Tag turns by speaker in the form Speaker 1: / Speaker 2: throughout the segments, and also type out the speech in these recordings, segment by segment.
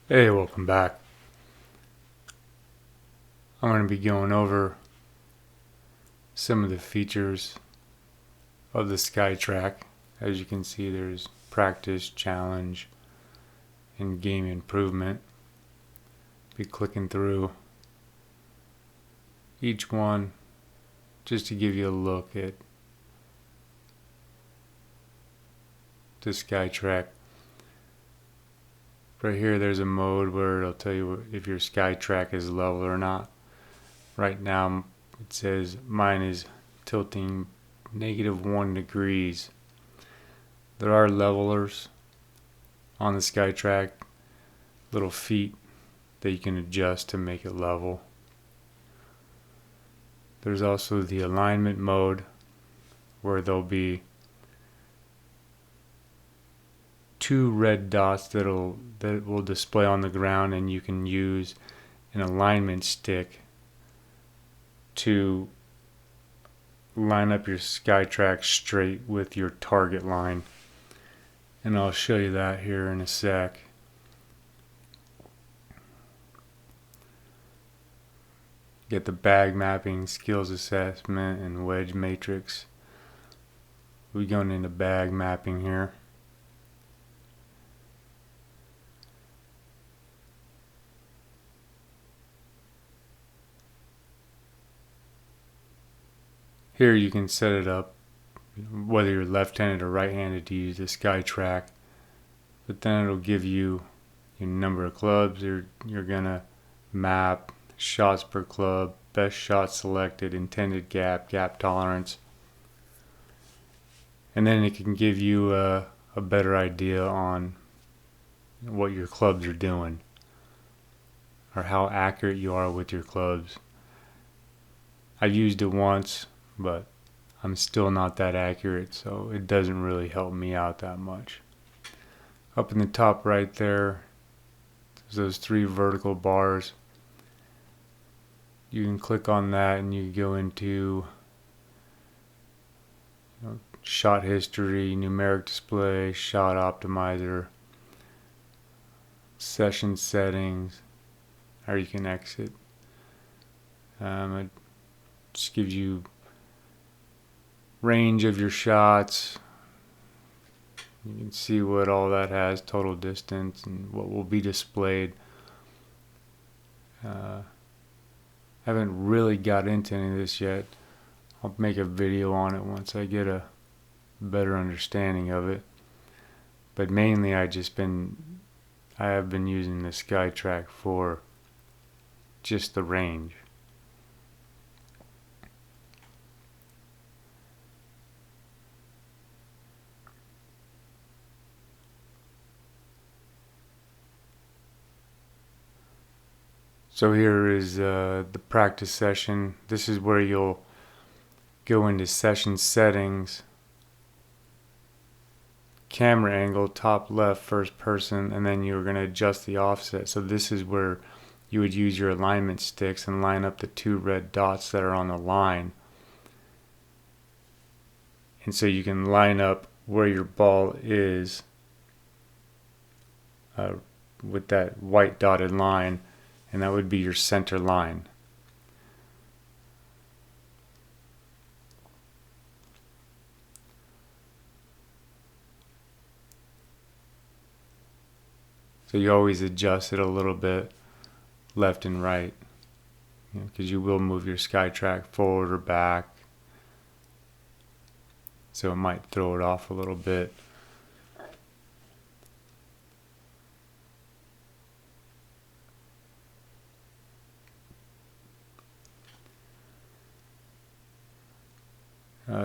Speaker 1: Hey, welcome back. I'm going to be going over some of the features of the Skytrak. As you can see, there's practice, challenge, and game improvement. Be clicking through each one just to give you a look at the Skytrak. Right here, there's a mode where it'll tell you if your Skytrak is level or not. Right now, it says mine is tilting -1 degrees. There are levelers on the Skytrak, little feet that you can adjust to make it level. There's also the alignment mode where there'll be 2 red dots that will display on the ground, and you can use an alignment stick to line up your Skytrak straight with your target line. And I'll show you that here in a sec. Get the bag mapping, skills assessment, and wedge matrix. We're going into bag mapping here. Here you can set it up whether you're left-handed or right-handed to use the Skytrak, but then it'll give you your number of clubs you're gonna map, shots per club, best shot selected, intended gap, gap tolerance, and then it can give you a better idea on what your clubs are doing or how accurate you are with your clubs. I've used it once, but I'm still not that accurate, so it doesn't really help me out that much. Up in the top right there, there's those 3 vertical bars. You can click on that and you go into shot history, numeric display, shot optimizer, session settings, or you can exit. It just gives you range of your shots. You can see what all that has, total distance, and what will be displayed. Haven't really got into any of this yet. I'll make a video on it once I get a better understanding of it. But mainly I have been using the Skytrak for just the range. So here is the practice session. This is where you'll go into session settings, camera angle, top left, first person, and then you're going to adjust the offset. So this is where you would use your alignment sticks and line up the 2 red dots that are on the line. And so you can line up where your ball is with that white dotted line, and that would be your center line. So you always adjust it a little bit left and right, because you will move your Skytrak forward or back, so it might throw it off a little bit.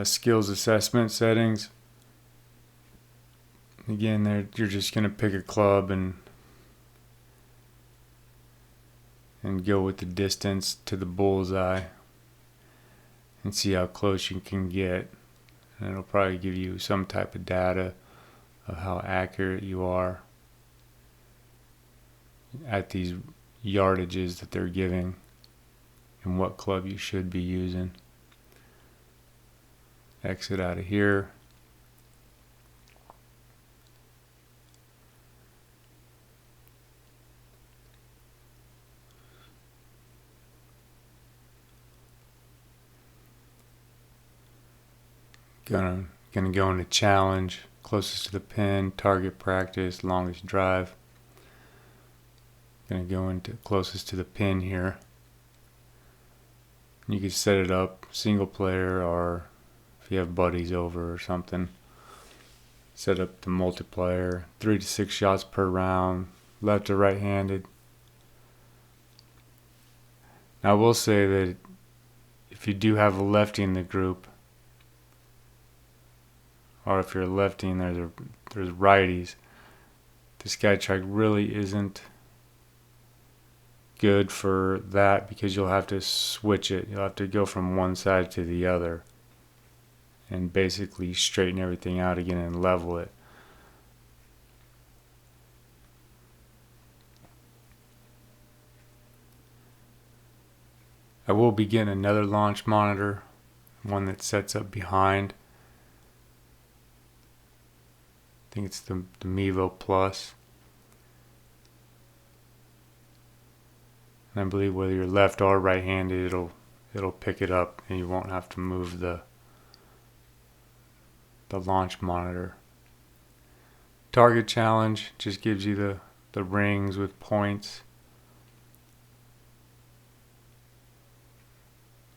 Speaker 1: Skills assessment settings. Again, you're just going to pick a club and go with the distance to the bullseye and see how close you can get. And it'll probably give you some type of data of how accurate you are at these yardages that they're giving and what club you should be using. Exit out of here. Gonna go into challenge, closest to the pin, target practice, longest drive. Gonna go into closest to the pin here. You can set it up single player, or if you have buddies over or something, set up the multiplayer, 3 to 6 shots per round, left or right handed. Now I will say that if you do have a lefty in the group, or if you're a lefty and there's righties, the Skytrak really isn't good for that, because you'll have to switch it. You'll have to go from one side to the other and basically straighten everything out again and level it. I will be getting another launch monitor, one that sets up behind. I think it's the Mevo Plus. And I believe whether you're left or right-handed, it'll pick it up, and you won't have to move the launch monitor. Target challenge just gives you the rings with points.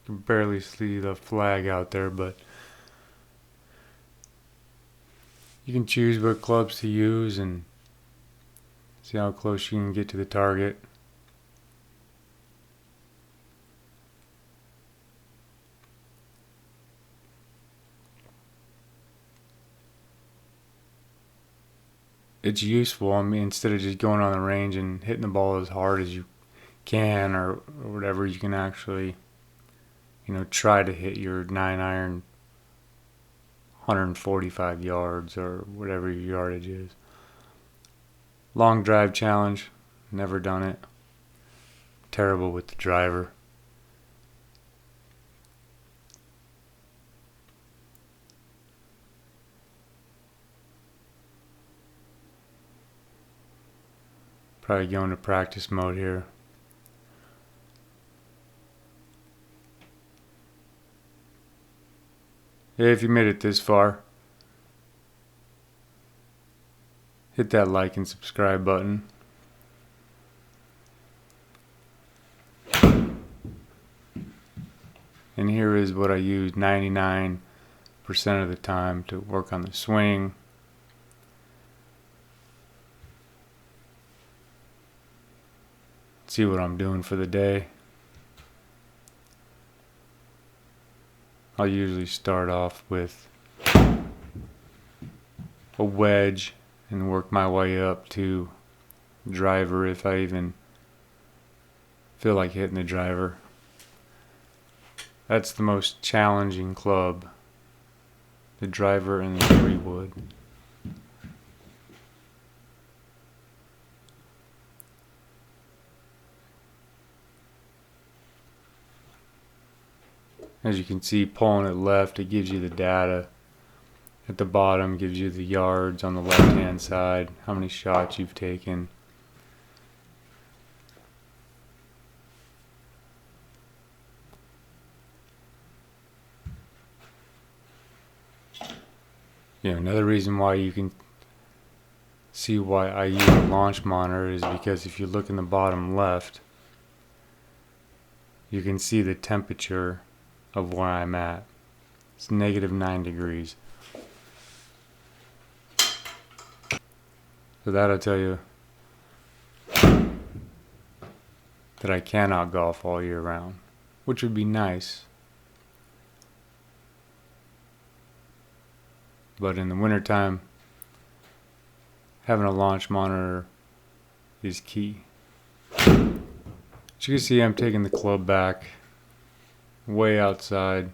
Speaker 1: You can barely see the flag out there, but you can choose what clubs to use and see how close you can get to the target. It's useful. I mean, instead of just going on the range and hitting the ball as hard as you can, or whatever, you can actually, try to hit your 9-iron 145 yards or whatever your yardage is. Long drive challenge, never done it. Terrible with the driver. Probably go into practice mode here. Hey, if you made it this far, hit that like and subscribe button. And here is what I use 99% of the time to work on the swing. See what I'm doing for the day. I'll usually start off with a wedge and work my way up to driver if I even feel like hitting the driver. That's the most challenging club, the driver and the 3-wood. As you can see, pulling it left, it gives you the data. At the bottom, gives you the yards on the left-hand side, how many shots you've taken. Another reason why you can see why I use a launch monitor is because if you look in the bottom left, you can see the temperature of where I'm at. It's -9 degrees. So that'll tell you that I cannot golf all year round, which would be nice. But in the wintertime, having a launch monitor is key. As you can see, I'm taking the club back way outside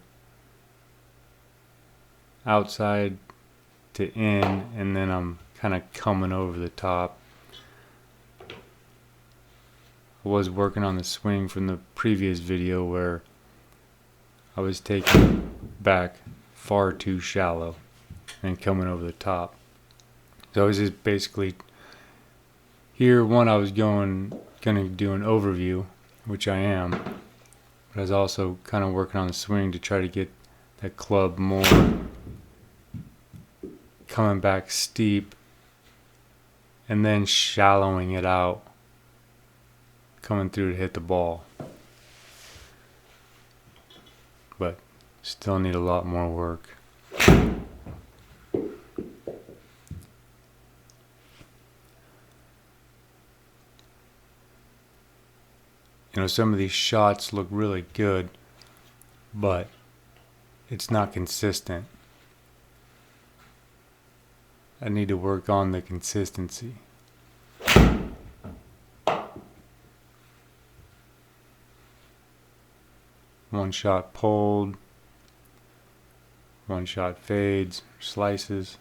Speaker 1: to in, and then I'm kind of coming over the top. I was working on the swing from the previous video where I was taking back far too shallow and coming over the top. So I was just basically here. I was gonna do an overview, which I am, but I was also kind of working on the swing to try to get that club more coming back steep and then shallowing it out, coming through to hit the ball. But still need a lot more work. Some of these shots look really good, but it's not consistent. I need to work on the consistency. One shot pulled, one shot fades, slices.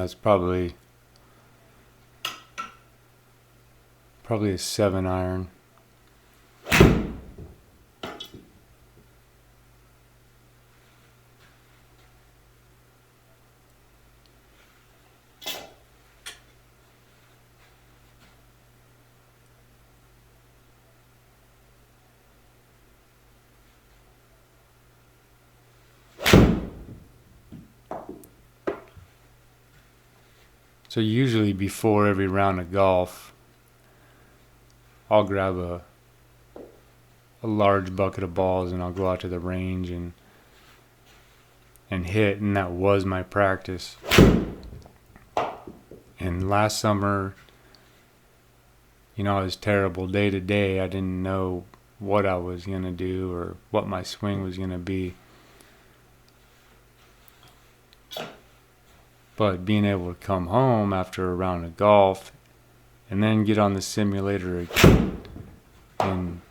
Speaker 1: It's probably a 7-iron. So usually before every round of golf, I'll grab a large bucket of balls and I'll go out to the range and hit, and that was my practice. And last summer, it was terrible day to day. I didn't know what I was going to do or what my swing was going to be. But being able to come home after a round of golf and then get on the simulator again and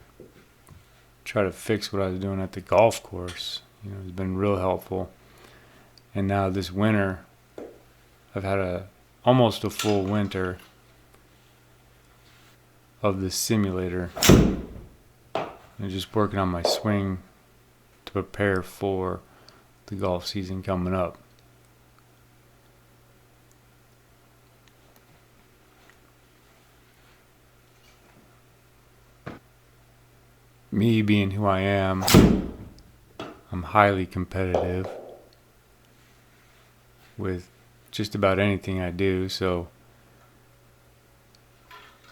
Speaker 1: try to fix what I was doing at the golf course, has been real helpful. And now this winter, I've had almost a full winter of the simulator and just working on my swing to prepare for the golf season coming up. Me being who I am, I'm highly competitive with just about anything I do, so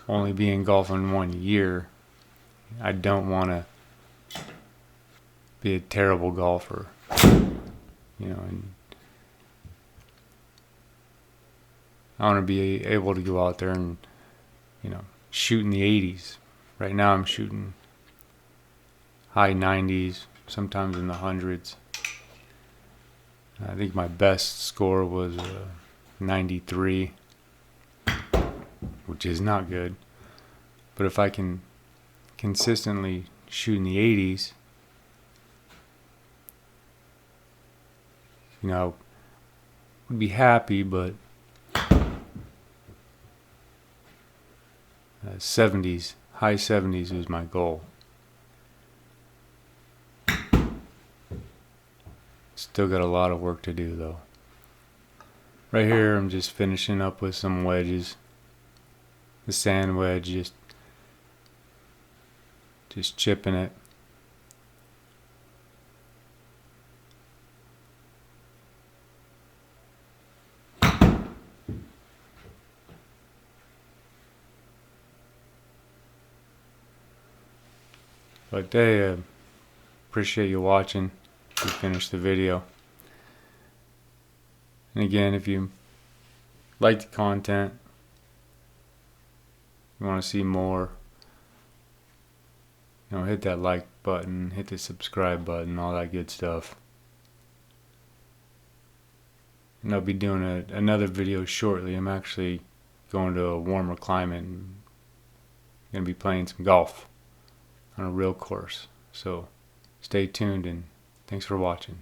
Speaker 1: only being golfing 1 year, I don't want to be a terrible golfer, and I want to be able to go out there and, shoot in the 80s. Right now I'm shooting high 90s, sometimes in the hundreds. I think my best score was 93, which is not good. But if I can consistently shoot in the 80s, I would be happy, but 70s, high 70s is my goal. Still got a lot of work to do though. Right here I'm just finishing up with some wedges. The sand wedge, just chipping it. But hey, appreciate you watching. We finished the video. And again, if you like the content, you want to see more, hit that like button, hit the subscribe button, all that good stuff. And I'll be doing another video shortly. I'm actually going to a warmer climate and going to be playing some golf on a real course. So stay tuned and thanks for watching.